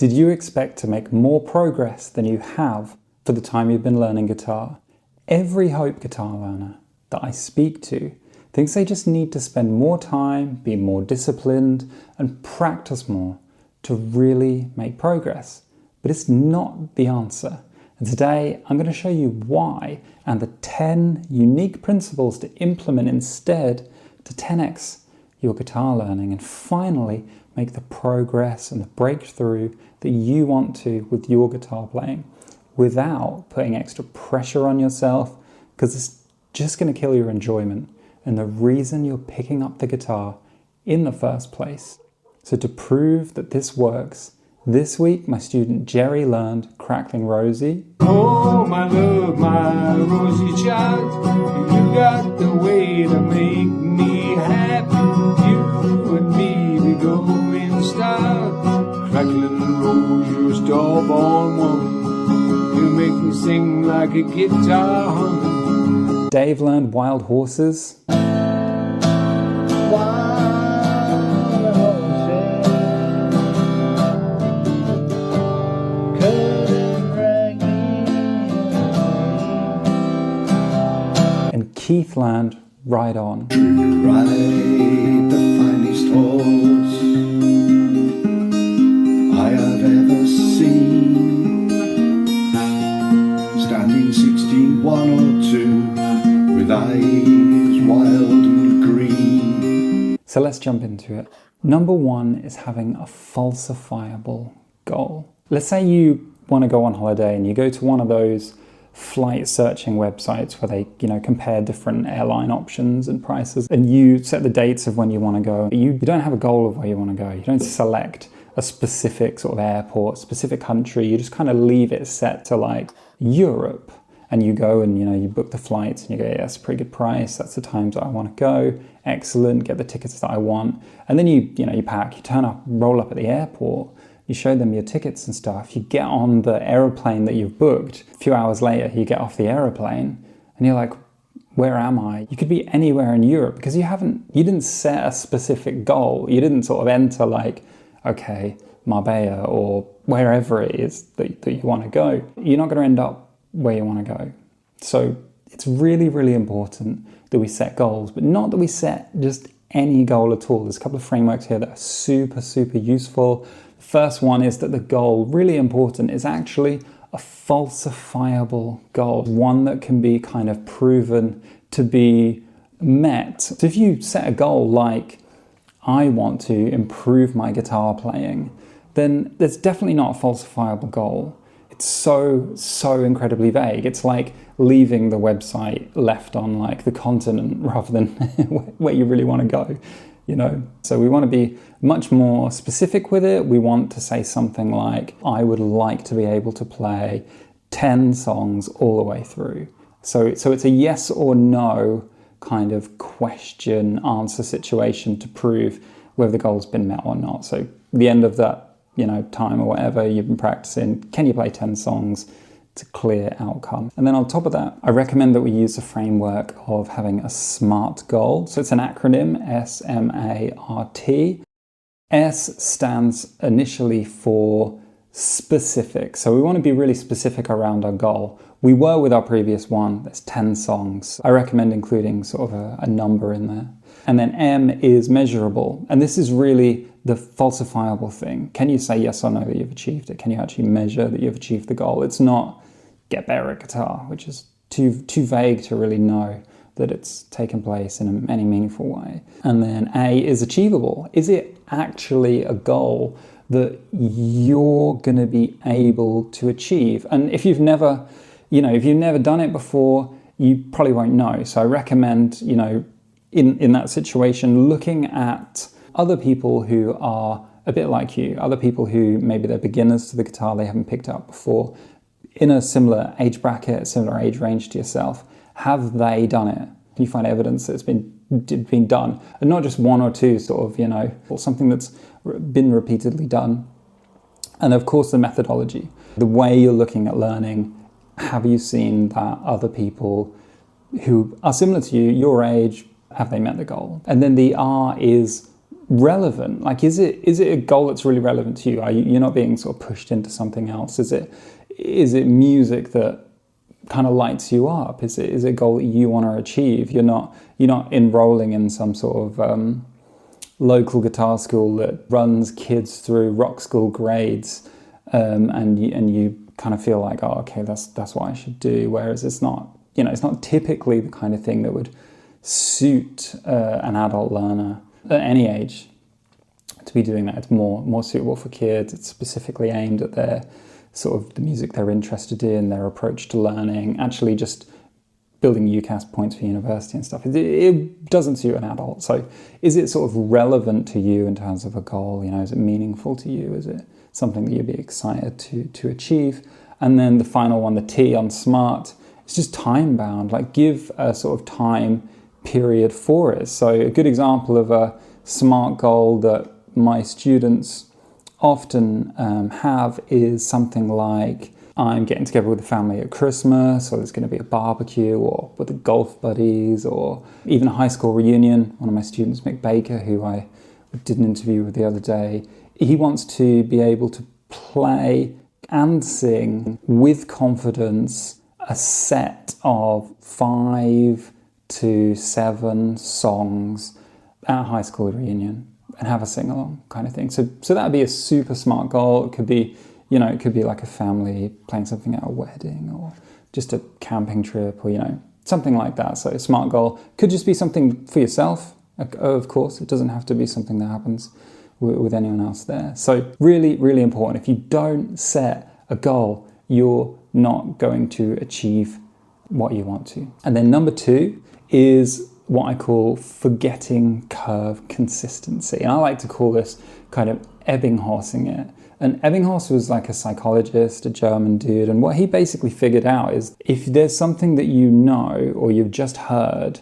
Did you expect to make more progress than you have for the time you've been learning guitar? Every Hope guitar learner that I speak to thinks they just need to spend more time, be more disciplined, and practice more to really make progress. But it's not the answer. And today I'm going to show you why and the 10 unique principles to implement instead to 10x your guitar learning and finally make the progress and the breakthrough that you want to with your guitar playing without putting extra pressure on yourself, because it's just going to kill your enjoyment and the reason you're picking up the guitar in the first place. So to prove that this works, this week my student Jerry learned Crackling Rosie. Oh my love, my rosy child, you got the way to make me happy. You and me, we go in style. Crackling rose, you're a starborn woman. You make me sing like a guitar humming. Dave learned Wild Horses. And Keith learned Ride On. Ride the finest horse I have ever seen, standing 61 or 2 with eyes wild and green. So let's jump into it. Number one is having a falsifiable goal. Let's say you want to go on holiday and you go to one of those flight searching websites where they, compare different airline options and prices, and you set the dates of when you want to go. You don't have a goal of where you want to go. You don't select a specific sort of airport, specific country. You just kind of leave it set to like Europe, and you go and you book the flights and you go, yeah, that's a pretty good price. That's the times that I want to go. Excellent. Get the tickets that I want. And then you pack, you turn up, roll up at the airport. You show them your tickets and stuff. You get on the aeroplane that you've booked. A few hours later, you get off the aeroplane and you're like, where am I? You could be anywhere in Europe because you didn't set a specific goal. You didn't sort of enter like, okay, Marbella or wherever it is that you want to go. You're not going to end up where you want to go. So it's really, really important that we set goals, but not that we set just any goal at all. There's a couple of frameworks here that are super, super useful. First one is that the goal, really important, is actually a falsifiable goal, one that can be kind of proven to be met. So if you set a goal like, I want to improve my guitar playing, then there's definitely not a falsifiable goal. It's so incredibly vague. It's like leaving the website left on like the continent rather than where you really want to go. So we want to be much more specific with it. We want to say something like, I would like to be able to play 10 songs all the way through. So it's a yes or no kind of question answer situation to prove whether the goal's been met or not. So the end of that, time or whatever you've been practicing, can you play 10 songs? It's a clear outcome. And then on top of that, I recommend that we use the framework of having a SMART goal. So it's an acronym, S-M-A-R-T. S stands initially for specific. So we want to be really specific around our goal. We were with our previous one, there's 10 songs. I recommend including sort of a number in there. And then M is measurable. And this is really the falsifiable thing. Can you say yes or no that you've achieved it? Can you actually measure that you've achieved the goal? It's not get better at guitar, which is too vague to really know that it's taken place in any meaningful way. And then A is achievable. Is it actually a goal that you're going to be able to achieve? And if you've never done it before, you probably won't know. So I recommend, in that situation, looking at other people who are a bit like you, other people who maybe they're beginners to the guitar, they haven't picked up before, in a similar age bracket, similar age range to yourself. Have they done it? Can you find evidence that it's been done? And not just one or two sort of, or something that's been repeatedly done. And of course the methodology, the way you're looking at learning. Have you seen that other people who are similar to you, your age, have they met the goal? And then the R is relevant? Like, is it a goal that's really relevant to you? You're not being sort of pushed into something else? Is it music that kind of lights you up? Is it a goal that you want to achieve? You're not enrolling in some sort of local guitar school that runs kids through rock school grades, and you kind of feel like, oh, okay, that's what I should do. Whereas it's not, it's not typically the kind of thing that would suit an adult learner at any age to be doing that. It's more suitable for kids. It's specifically aimed at their sort of the music they're interested in, their approach to learning, actually just building UCAS points for university and stuff. It doesn't suit an adult. So is it sort of relevant to you in terms of a goal? Is it meaningful to you? Is it something that you'd be excited to achieve? And then the final one, the T on SMART, it's just time bound. Like, give a sort of time period for it. So a good example of a SMART goal that my students often have is something like, I'm getting together with the family at Christmas, or there's going to be a barbecue, or with the golf buddies, or even a high school reunion. One of my students, Mick Baker, who I did an interview with the other day, he wants to be able to play and sing with confidence a set of 5 to 7 songs at a high school reunion and have a sing-along kind of thing. So that would be a super SMART goal. It could be, it could be like a family playing something at a wedding, or just a camping trip, or, something like that. So a SMART goal could just be something for yourself, of course. It doesn't have to be something that happens with anyone else there. So really, really important. If you don't set a goal, you're not going to achieve what you want to. And then number 2 is what I call forgetting curve consistency. And I like to call this kind of Ebbinghausing it. And Ebbinghaus was like a psychologist, a German dude, and what he basically figured out is if there's something that you know or you've just heard,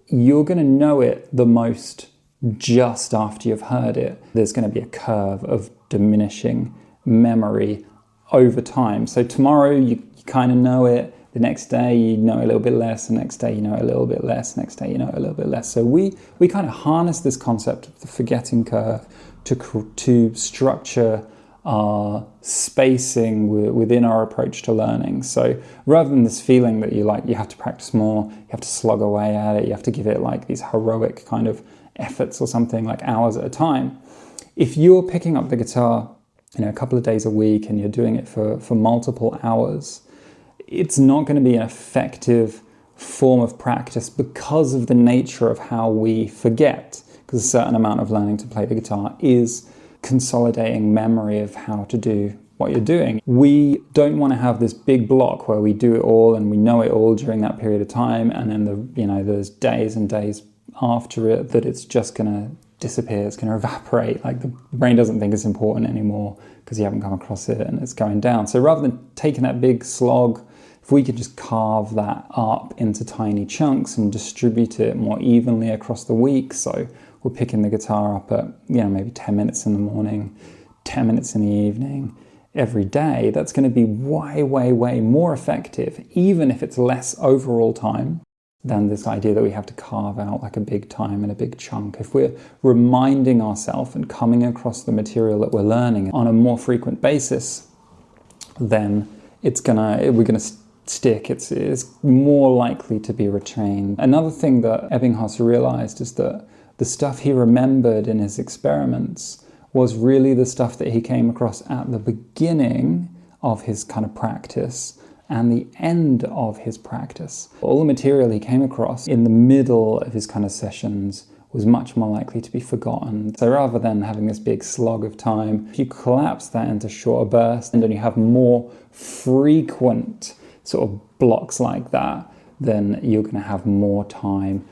you're going to know it the most just after you've heard it. There's going to be a curve of diminishing memory over time. So tomorrow you kind of know it. The next day you know a little bit less, the next day you know a little bit less, next day you know a little bit less. So we kind of harness this concept of the forgetting curve to structure our spacing within our approach to learning. So rather than this feeling that you have to practice more, you have to slog away at it, you have to give it like these heroic kind of efforts or something, like hours at a time, if you're picking up the guitar a couple of days a week and you're doing it for multiple hours, it's not going to be an effective form of practice because of the nature of how we forget, because a certain amount of learning to play the guitar is consolidating memory of how to do what you're doing. We don't want to have this big block where we do it all and we know it all during that period of time, and then there's days and days after it that it's just going to disappear, it's going to evaporate, like the brain doesn't think it's important anymore because you haven't come across it and it's going down. So rather than taking that big slog, if we could just carve that up into tiny chunks and distribute it more evenly across the week, so we're picking the guitar up at maybe 10 minutes in the morning, 10 minutes in the evening every day, that's going to be way, way, way more effective, even if it's less overall time than this idea that we have to carve out like a big time and a big chunk. If we're reminding ourselves and coming across the material that we're learning on a more frequent basis, then we're gonna stick. It's more likely to be retained. Another thing that Ebbinghaus realized is that the stuff he remembered in his experiments was really the stuff that he came across at the beginning of his kind of practice and the end of his practice. All the material he came across in the middle of his kind of sessions was much more likely to be forgotten. So rather than having this big slog of time, if you collapse that into shorter bursts and then you have more frequent sort of blocks like that, then you're going to have more time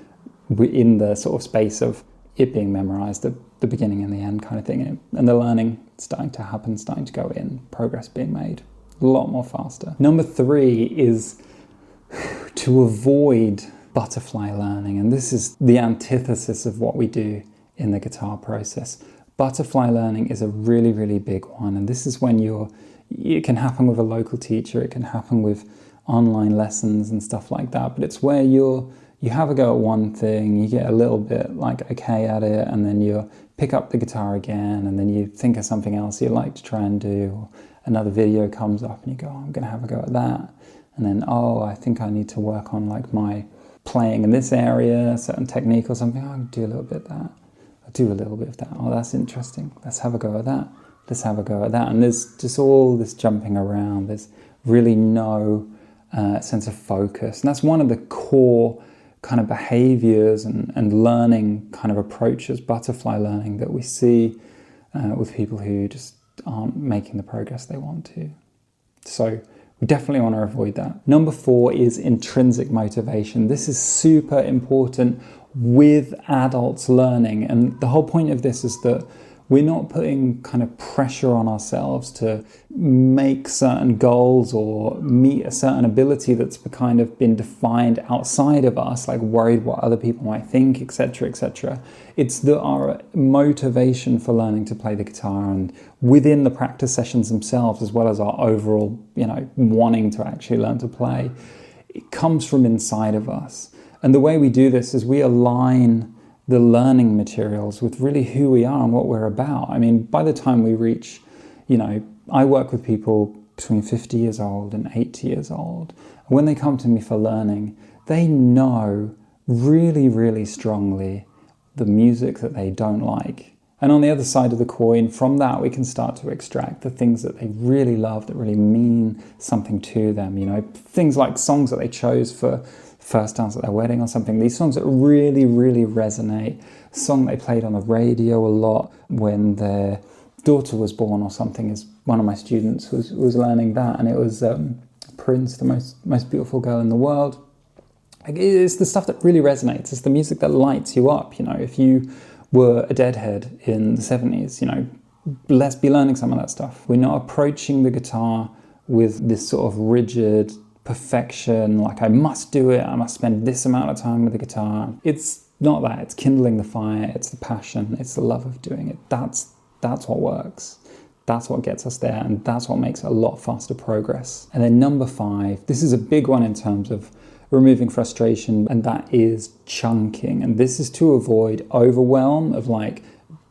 in the sort of space of it being memorized, the beginning and the end kind of thing, and the learning starting to happen, starting to go in, progress being made a lot more faster. Number 3 is to avoid butterfly learning, and this is the antithesis of what we do in the guitar process. Butterfly learning is a really, really big one, and this is when it can happen with a local teacher, it can happen with online lessons and stuff like that, but it's where you have a go at one thing, you get a little bit like okay at it, and then you're pick up the guitar again, and then you think of something else you'd like to try and do, or another video comes up and you go, oh, I'm going to have a go at that. And then, oh, I think I need to work on like my playing in this area, a certain technique or something. Oh, I'll do a little bit of that. I'll do a little bit of that. Oh, that's interesting. Let's have a go at that. Let's have a go at that. And there's just all this jumping around. There's really no sense of focus. And that's one of the core kind of behaviors and learning kind of approaches, butterfly learning, that we see with people who just aren't making the progress they want to. So we definitely want to avoid that. Number 4 is intrinsic motivation. This is super important with adults learning. And the whole point of this is that we're not putting kind of pressure on ourselves to make certain goals or meet a certain ability that's kind of been defined outside of us, like worried what other people might think, etc., etc. It's that our motivation for learning to play the guitar, and within the practice sessions themselves, as well as our overall, wanting to actually learn to play, it comes from inside of us. And the way we do this is we align the learning materials with really who we are and what we're about. I mean, by the time we reach, I work with people between 50 years old and 80 years old. When they come to me for learning, they know really, really strongly the music that they don't like. And on the other side of the coin, from that, we can start to extract the things that they really love, that really mean something to them. Things like songs that they chose for first dance at their wedding or something. These songs that really, really resonate. A song they played on the radio a lot when their daughter was born or something, is one of my students was learning that, and it was Prince, the most beautiful girl in the world. It's the stuff that really resonates. It's the music that lights you up. If you were a deadhead in the 70s, let's be learning some of that stuff. We're not approaching the guitar with this sort of rigid perfection, like I must do it, I must spend this amount of time with the guitar. It's not that. It's kindling the fire, it's the passion, it's the love of doing it. That's what works. That's what gets us there, and that's what makes a lot faster progress. And then number 5, this is a big one in terms of removing frustration, and that is chunking. And this is to avoid overwhelm of like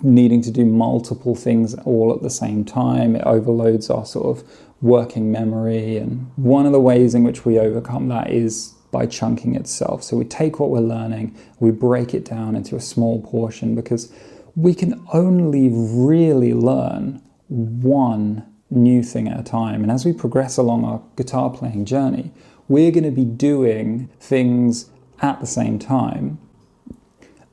needing to do multiple things all at the same time. It overloads our sort of working memory, and one of the ways in which we overcome that is by chunking itself. So we take what we're learning, we break it down into a small portion, because we can only really learn one new thing at a time. And as we progress along our guitar playing journey, we're going to be doing things at the same time,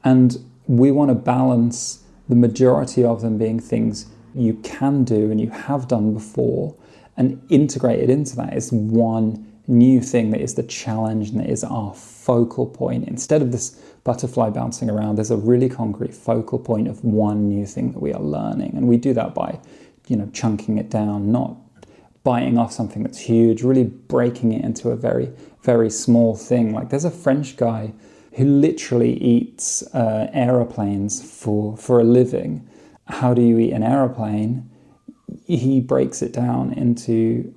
and we want to balance the majority of them being things you can do and you have done before, and integrated into that is one new thing that is the challenge and that is our focal point. Instead of this butterfly bouncing around, there's a really concrete focal point of one new thing that we are learning. And we do that by, chunking it down, not biting off something that's huge, really breaking it into a very, very small thing. Like there's a French guy who literally eats aeroplanes for a living. How do you eat an aeroplane? He breaks it down into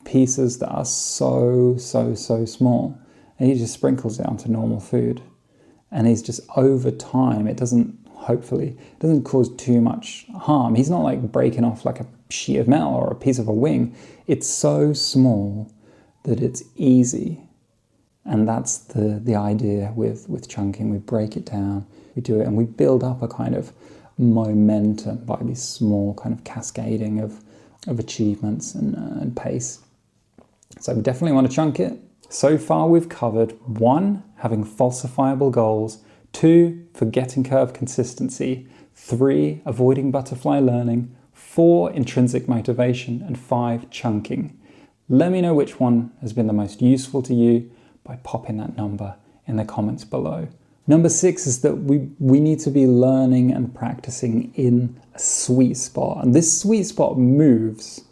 pieces that are so small, and he just sprinkles it onto normal food. And he's just, over time, it doesn't cause too much harm. He's not like breaking off like a sheet of metal or a piece of a wing. It's so small that it's easy. And that's the idea with chunking. We break it down, we do it, and we build up a kind of momentum by these small kind of cascading of achievements and pace. So we definitely want to chunk it. So far we've covered 1, having falsifiable goals, 2, forgetting curve consistency, 3, avoiding butterfly learning, 4, intrinsic motivation, and 5, chunking. Let me know which one has been the most useful to you by popping that number in the comments below. Number 6 is that we need to be learning and practicing in a sweet spot. And this sweet spot moves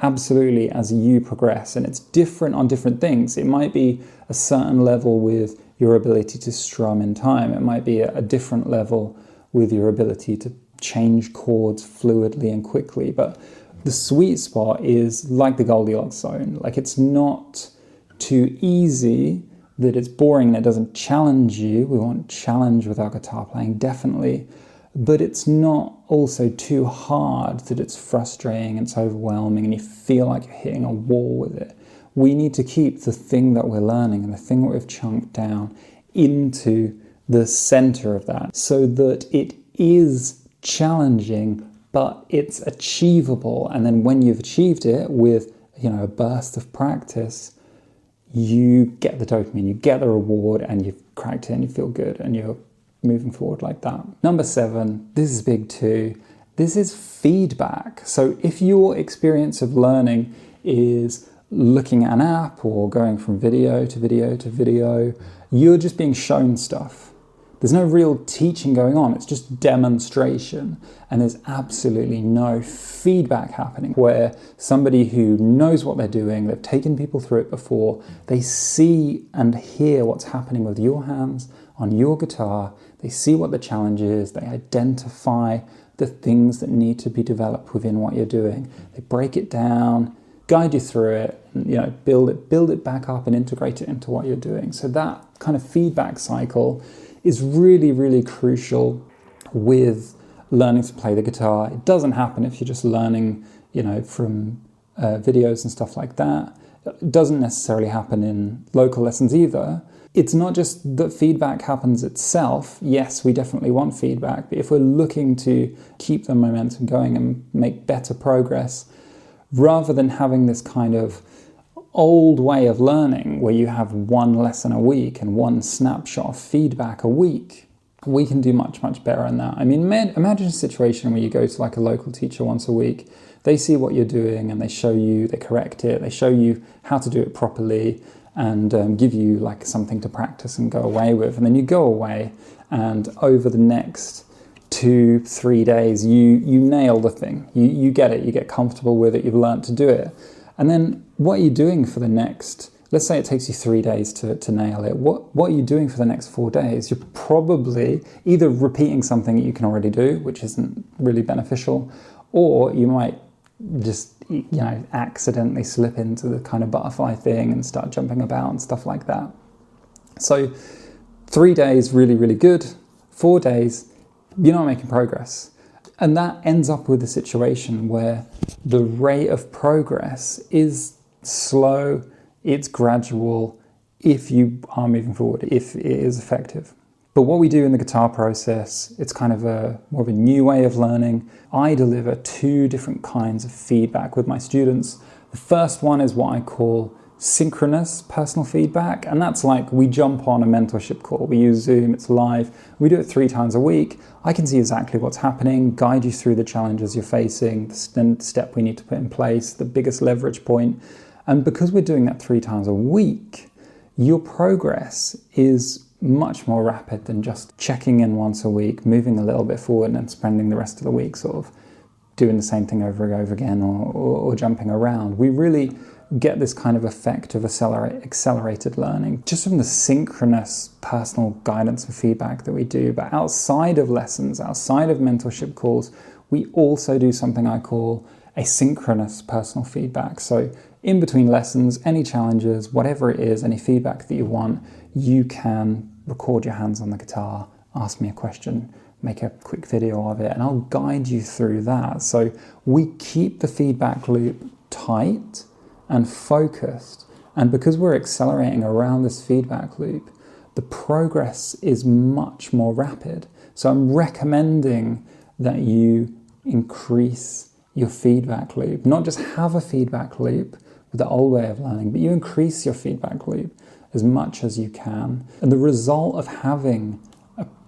absolutely as you progress, and it's different on different things. It might be a certain level with your ability to strum in time. It might be a different level with your ability to change chords fluidly and quickly. But the sweet spot is like the Goldilocks zone. Like, it's not too easy that it's boring and it doesn't challenge you. We want challenge with our guitar playing, definitely. but it's not also too hard that it's frustrating, it's overwhelming, and you feel like you're hitting a wall with it. We need to keep the thing that we're learning and the thing that we've chunked down into the center of that, so that it is challenging, but it's achievable. And then when you've achieved it with, a burst of practice, you get the dopamine, you get the reward, and you've cracked it and you feel good and you're moving forward like that. Number 7, this is big too. This is feedback. So if your experience of learning is looking at an app or going from video to video to video, you're just being shown stuff. There's no real teaching going on, it's just demonstration. And there's absolutely no feedback happening where somebody who knows what they're doing, they've taken people through it before, they see and hear what's happening with your hands on your guitar, they see what the challenge is, they identify the things that need to be developed within what you're doing. They break it down, guide you through it, and, build it back up and integrate it into what you're doing. So that kind of feedback cycle is really, really crucial with learning to play the guitar. It doesn't happen if you're just learning, from videos and stuff like that. It doesn't necessarily happen in local lessons either. It's not just that feedback happens itself. Yes, we definitely want feedback, but if we're looking to keep the momentum going and make better progress, rather than having this kind of old way of learning where you have one lesson a week and one snapshot of feedback a week, we can do much, much better on that. I mean, imagine a situation where you go to like a local teacher once a week, they see what you're doing and they show you, they correct it, they show you how to do it properly and give you like something to practice and go away with. And then you go away and over the next 2-3 days, you nail the thing. You get it, you get comfortable with it, you've learned to do it. And then what are you doing for the next, let's say it takes you 3 days to nail it. What are you doing for the next 4 days? You're probably either repeating something that you can already do, which isn't really beneficial, or you might just, accidentally slip into the kind of butterfly thing and start jumping about and stuff like that. So 3 days, really, really good. 4 days, you're not making progress. And that ends up with a situation where the rate of progress is slow, it's gradual, if you are moving forward, if it is effective. But what we do in the guitar process, it's kind of more of a new way of learning. I deliver 2 different kinds of feedback with my students. The first one is what I call synchronous personal feedback, and that's like we jump on a mentorship call. We use Zoom, it's live, we do it 3 times a week. I can see exactly what's happening, guide you through the challenges you're facing, the step we need to put in place, the biggest leverage point. And because we're doing that 3 times a week, your progress is much more rapid than just checking in once a week, moving a little bit forward and spending the rest of the week sort of doing the same thing over and over again or jumping around. We really get this kind of effect of accelerated learning just from the synchronous personal guidance and feedback that we do. But outside of lessons, outside of mentorship calls, we also do something I call asynchronous personal feedback. So in between lessons, any challenges, whatever it is, any feedback that you want, you can record your hands on the guitar, ask me a question, make a quick video of it, and I'll guide you through that. So we keep the feedback loop tight and focused, and because we're accelerating around this feedback loop, the progress is much more rapid. So I'm recommending that you increase your feedback loop, not just have a feedback loop with the old way of learning, but you increase your feedback loop as much as you can. And the result of having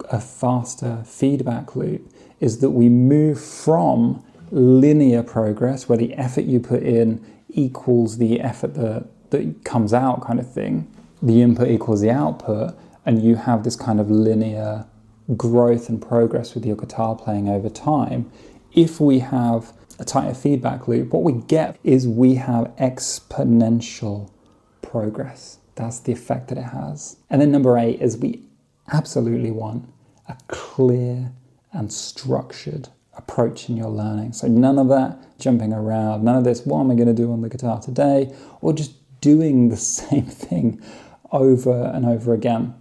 a faster feedback loop is that we move from linear progress, where the effort you put in equals the effort that comes out kind of thing. The input equals the output, and you have this kind of linear growth and progress with your guitar playing over time. If we have a tighter feedback loop, what we get is we have exponential progress. That's the effect that it has. And then number 8 is we absolutely want a clear and structured approach in your learning. So none of that jumping around, none of this, what am I going to do on the guitar today? Or just doing the same thing over and over again.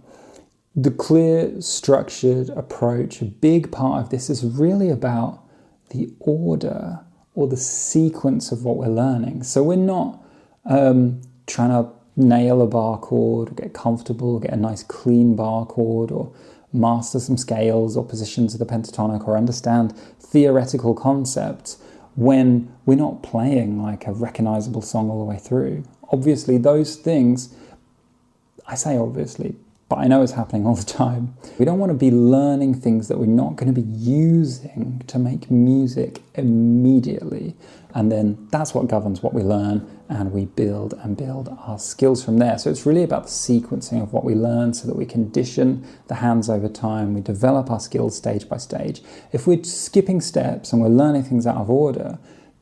The clear, structured approach, a big part of this is really about the order or the sequence of what we're learning. So we're not trying to nail a bar chord, or get comfortable, or get a nice clean bar chord, or master some scales or positions of the pentatonic, or understand theoretical concepts when we're not playing like a recognizable song all the way through. Obviously, those things, I say obviously, but I know it's happening all the time. We don't want to be learning things that we're not going to be using to make music immediately. And then that's what governs what we learn, and we build and build our skills from there. So it's really about the sequencing of what we learn so that we condition the hands over time. We develop our skills stage by stage. If we're skipping steps and we're learning things out of order,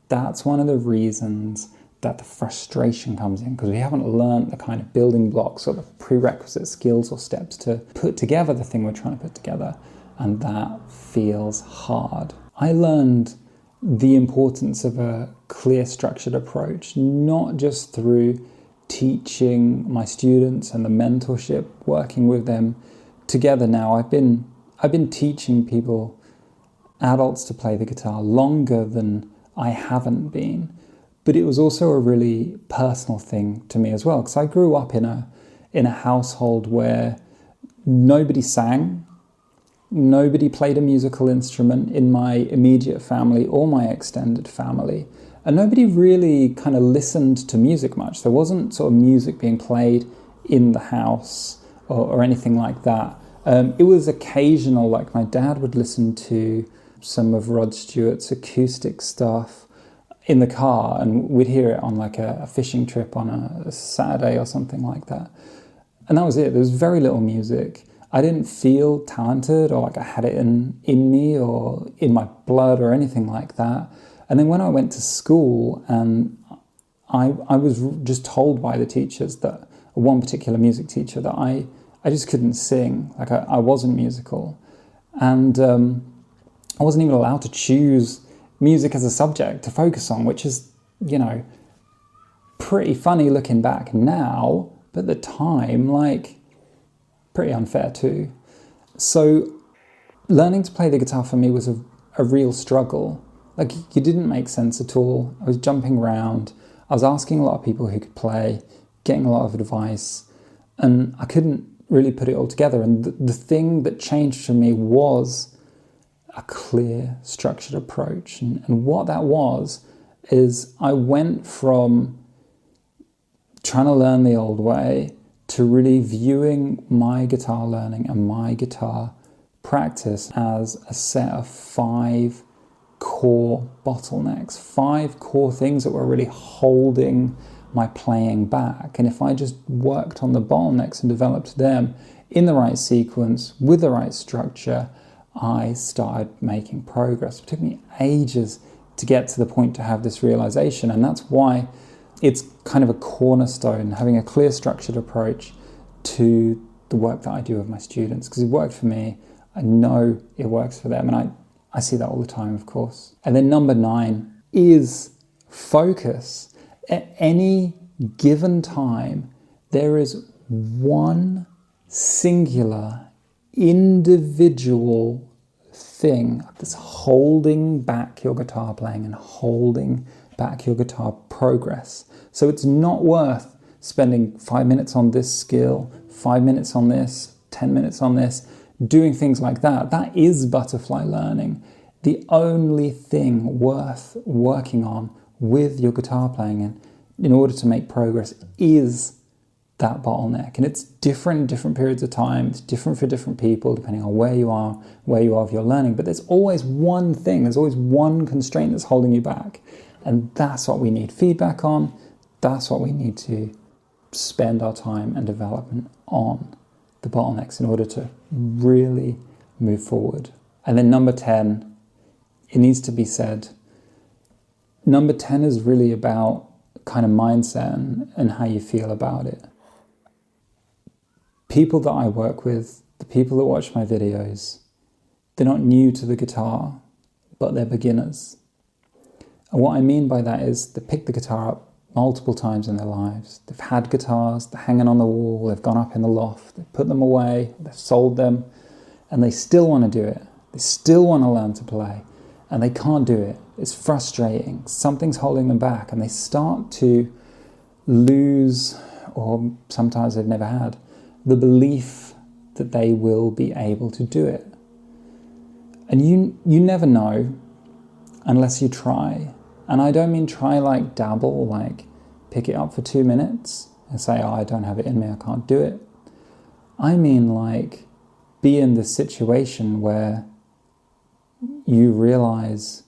that's one of the reasons that the frustration comes in, because we haven't learned the kind of building blocks or the prerequisite skills or steps to put together the thing we're trying to put together, and that feels hard. I learned the importance of a clear, structured approach, not just through teaching my students and the mentorship, working with them together now. I've been teaching people, adults, to play the guitar longer than I haven't been. But it was also a really personal thing to me as well, because I grew up in a household where nobody sang, nobody played a musical instrument in my immediate family or my extended family, and nobody really kind of listened to music much. There wasn't sort of music being played in the house or anything like that. It was occasional, like my dad would listen to some of Rod Stewart's acoustic stuff in the car, and we'd hear it on like a fishing trip on a Saturday or something like that. And that was it. There was very little music. I didn't feel talented or like I had it in me or in my blood or anything like that. And then when I went to school, and I was just told by the teachers, that one particular music teacher, that I just couldn't sing. Like I wasn't musical. And I wasn't even allowed to choose music as a subject to focus on, which is, you know, pretty funny looking back now, but at the time, like, pretty unfair too. So learning to play the guitar for me was a real struggle. Like, it didn't make sense at all. I was jumping around. I was asking a lot of people who could play, getting a lot of advice, and I couldn't really put it all together. And the thing that changed for me was a clear, structured approach. And what that was is I went from trying to learn the old way to really viewing my guitar learning and my guitar practice as a set of 5 core bottlenecks, 5 core things that were really holding my playing back. And if I just worked on the bottlenecks and developed them in the right sequence, with the right structure, I started making progress. It took me ages to get to the point to have this realization, and that's why it's kind of a cornerstone, having a clear, structured approach to the work that I do with my students, because it worked for me. I know it works for them, and I see that all the time, of course. And then number 9 is focus. At any given time, there is one singular, individual thing that's holding back your guitar playing and holding back your guitar progress. So it's not worth spending 5 minutes on this skill, 5 minutes on this, 10 minutes on this, doing things like that. That is butterfly learning. The only thing worth working on with your guitar playing in order to make progress is that bottleneck. And it's different in different periods of time. It's different for different people, depending on where you are with your learning. But there's always one thing, there's always one constraint that's holding you back. And that's what we need feedback on. That's what we need to spend our time and development on, the bottlenecks, in order to really move forward. And then number 10, it needs to be said, number 10 is really about kind of mindset and how you feel about it. People that I work with, the people that watch my videos, they're not new to the guitar, but they're beginners. And what I mean by that is they pick the guitar up multiple times in their lives. They've had guitars, they're hanging on the wall, they've gone up in the loft, they've put them away, they've sold them, and they still want to do it. They still want to learn to play, and they can't do it. It's frustrating. Something's holding them back, and they start to lose, or sometimes they've never had, the belief that they will be able to do it. And you never know unless you try. And I don't mean try like dabble, like pick it up for 2 minutes and say, oh, I don't have it in me, I can't do it. I mean like be in this situation where you realize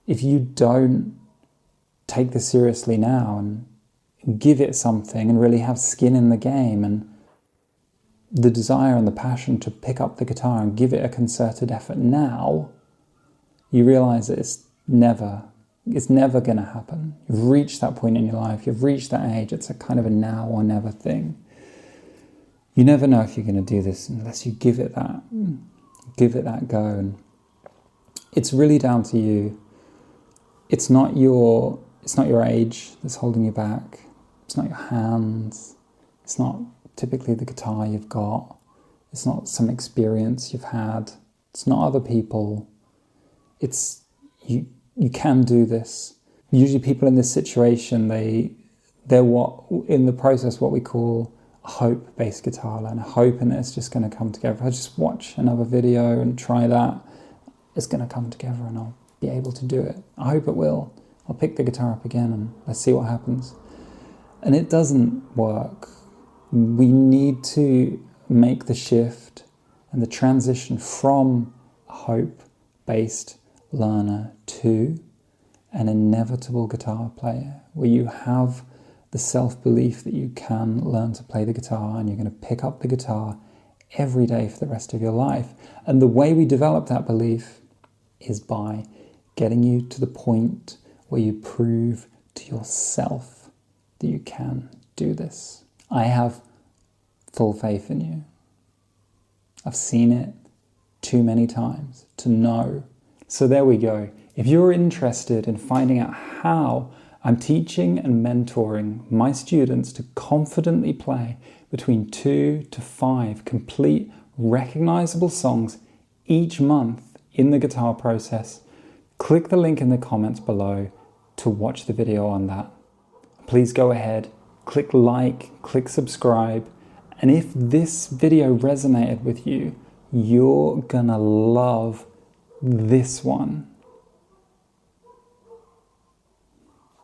if you don't take this seriously now and give it something and really have skin in the game and the desire and the passion to pick up the guitar and give it a concerted effort now, you realize that it's never going to happen. You've reached that point in your life, you've reached that age, it's a kind of a now or never thing. You never know if you're going to do this unless you give it that go. And it's really down to you. It's not your age that's holding you back. It's not your hands. It's not typically the guitar you've got. It's not some experience you've had. It's not other people. It's you can do this. Usually people in this situation, they're what in the process what we call a hope-based guitar learner, hoping that it's just going to come together. If I just watch another video and try that, it's going to come together and I'll be able to do it. I hope it will. I'll pick the guitar up again and let's see what happens. And it doesn't work. We need to make the shift and the transition from a hope-based learner to an inevitable guitar player, where you have the self-belief that you can learn to play the guitar and you're going to pick up the guitar every day for the rest of your life. And the way we develop that belief is by getting you to the point where you prove to yourself that you can do this. I have full faith in you. I've seen it too many times to know. So there we go. If you're interested in finding out how I'm teaching and mentoring my students to confidently play between 2 to 5 complete recognizable songs each month in the guitar process, click the link in the comments below to watch the video on that. Please go ahead, click like, click subscribe, and if this video resonated with you, you're gonna love this one.